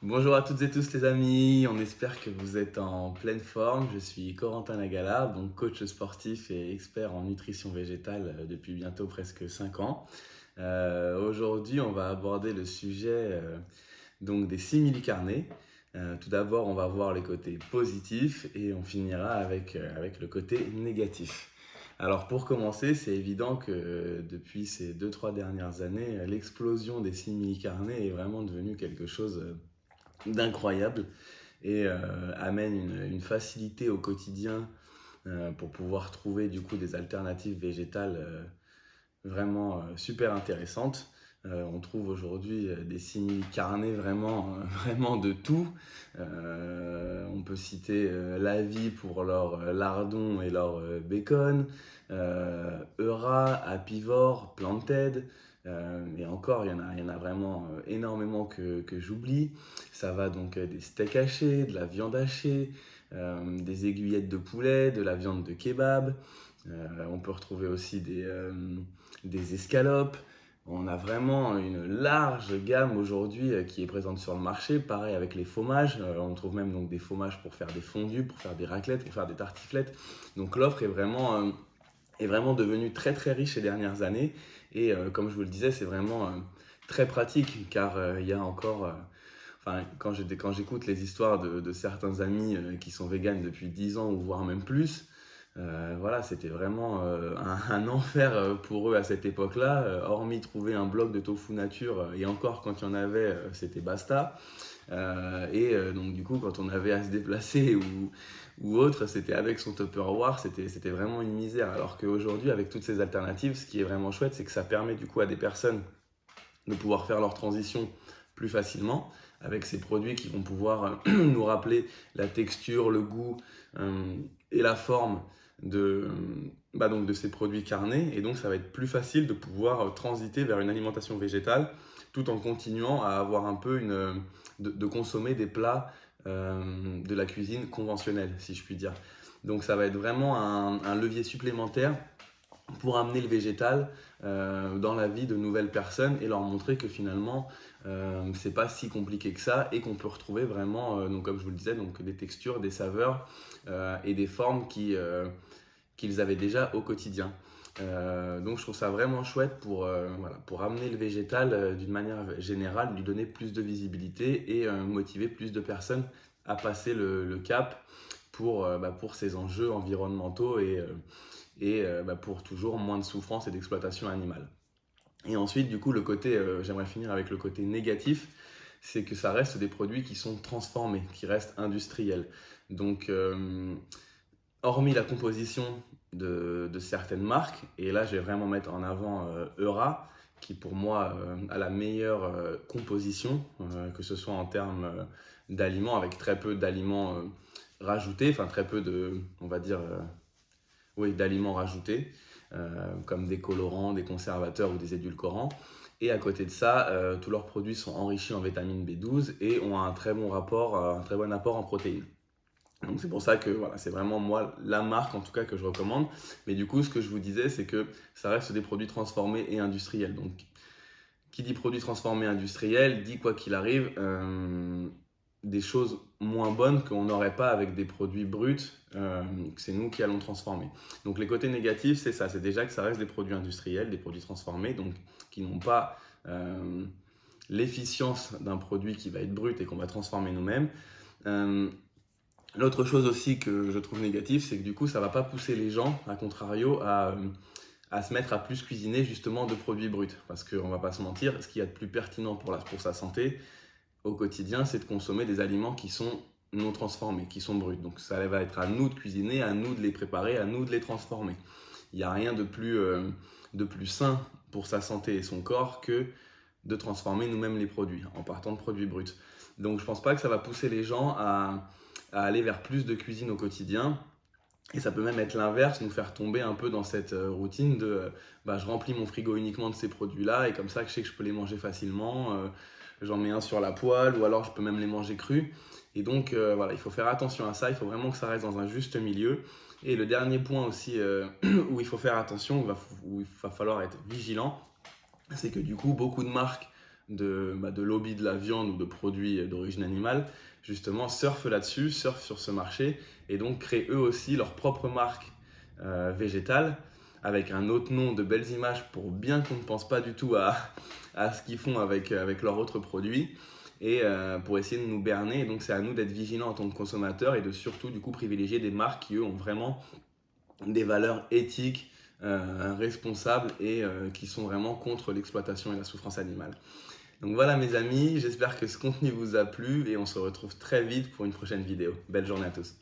Bonjour à toutes et tous les amis, on espère que vous êtes en pleine forme. Je suis Corentin Lagallard, donc coach sportif et expert en nutrition végétale depuis bientôt presque 5 ans. Aujourd'hui, on va aborder le sujet donc des simili-carnés. Tout d'abord, on va voir les côtés positifs et on finira avec le côté négatif. Alors pour commencer, c'est évident que depuis ces 2-3 dernières années, l'explosion des simili-carnés est vraiment devenue quelque chose d'incroyable et amène une facilité au quotidien pour pouvoir trouver du coup des alternatives végétales vraiment super intéressantes. On trouve aujourd'hui des simili carnés vraiment, vraiment de tout. On peut citer La Vie pour leur lardon et leur bacon, Eura, Apivore, Planted, et encore il y en a vraiment énormément que j'oublie. Ça va donc des steaks hachés, de la viande hachée, des aiguillettes de poulet, de la viande de kebab. On peut retrouver aussi des escalopes. On a vraiment une large gamme aujourd'hui qui est présente sur le marché. Pareil avec les fromages. On trouve même donc des fromages pour faire des fondus, pour faire des raclettes, pour faire des tartiflettes. Donc l'offre est vraiment devenue très très riche ces dernières années. Et comme je vous le disais, c'est vraiment très pratique car il y a encore... Enfin, quand j'écoute les histoires de certains amis qui sont véganes depuis 10 ans ou voire même plus, voilà, c'était vraiment un enfer pour eux à cette époque-là. Hormis trouver un bloc de tofu nature, et encore quand il y en avait, c'était basta. Donc du coup, quand on avait à se déplacer ou autre, c'était avec son Tupperware, c'était vraiment une misère. Alors qu'aujourd'hui, avec toutes ces alternatives, ce qui est vraiment chouette, c'est que ça permet du coup à des personnes de pouvoir faire leur transition plus facilement avec ces produits qui vont pouvoir nous rappeler la texture, le goût et la forme de, donc de ces produits carnés. Et donc, ça va être plus facile de pouvoir transiter vers une alimentation végétale tout en continuant à avoir un peu de consommer des plats de la cuisine conventionnelle, si je puis dire. Donc, ça va être vraiment un levier supplémentaire pour amener le végétal dans la vie de nouvelles personnes et leur montrer que finalement c'est pas si compliqué que ça et qu'on peut retrouver vraiment, donc comme je vous le disais, donc des textures, des saveurs et des formes qu'ils avaient déjà au quotidien. Donc je trouve ça vraiment chouette voilà, pour amener le végétal d'une manière générale, lui donner plus de visibilité et motiver plus de personnes à passer le cap pour ces enjeux environnementaux et pour toujours moins de souffrance et d'exploitation animale. Et ensuite, du coup, j'aimerais finir avec le côté négatif, c'est que ça reste des produits qui sont transformés, qui restent industriels. Donc, hormis la composition de certaines marques, et là, je vais vraiment mettre en avant Eura, qui pour moi a la meilleure composition, que ce soit en termes d'aliments, avec très peu d'aliments rajoutés, enfin très peu on va dire, oui, d'aliments rajoutés, comme des colorants, des conservateurs ou des édulcorants. Et à côté de ça, tous leurs produits sont enrichis en vitamine B12 et ont un très bon un très bon apport en protéines. Donc c'est pour ça que voilà, c'est vraiment moi la marque en tout cas que je recommande. Mais du coup, ce que je vous disais, c'est que ça reste des produits transformés et industriels. Donc qui dit produits transformés industriels dit quoi qu'il arrive des choses moins bonnes qu'on n'aurait pas avec des produits bruts que c'est nous qui allons transformer. Donc les côtés négatifs, c'est ça, c'est déjà que ça reste des produits industriels, des produits transformés, donc qui n'ont pas l'efficience d'un produit qui va être brut et qu'on va transformer nous-mêmes. L'autre chose aussi que je trouve négative, c'est que du coup, ça ne va pas pousser les gens, à contrario, à se mettre à plus cuisiner justement de produits bruts. Parce qu'on ne va pas se mentir, ce qu'il y a de plus pertinent pour sa santé au quotidien, c'est de consommer des aliments qui sont non transformés, qui sont bruts. Donc ça va être à nous de cuisiner, à nous de les préparer, à nous de les transformer. Il n'y a rien de plus sain pour sa santé et son corps que de transformer nous-mêmes les produits en partant de produits bruts. Donc je ne pense pas que ça va pousser les gens à aller vers plus de cuisine au quotidien. Et ça peut même être l'inverse, nous faire tomber un peu dans cette routine de je remplis mon frigo uniquement de ces produits-là et comme ça je sais que je peux les manger facilement. J'en mets un sur la poêle ou alors je peux même les manger crus. Et donc voilà, il faut faire attention à ça, il faut vraiment que ça reste dans un juste milieu. Et le dernier point aussi où il faut faire attention, où il va falloir être vigilant, c'est que du coup beaucoup de marques de lobby de la viande ou de produits d'origine animale, justement, surfent là-dessus, surfent sur ce marché et donc créent eux aussi leur propre marque végétale avec un autre nom, de belles images pour bien qu'on ne pense pas du tout à ce qu'ils font avec leurs autres produits et pour essayer de nous berner. Et donc c'est à nous d'être vigilants en tant que consommateurs et de surtout du coup privilégier des marques qui eux ont vraiment des valeurs éthiques, responsables et qui sont vraiment contre l'exploitation et la souffrance animale. Donc voilà mes amis, j'espère que ce contenu vous a plu et on se retrouve très vite pour une prochaine vidéo. Belle journée à tous.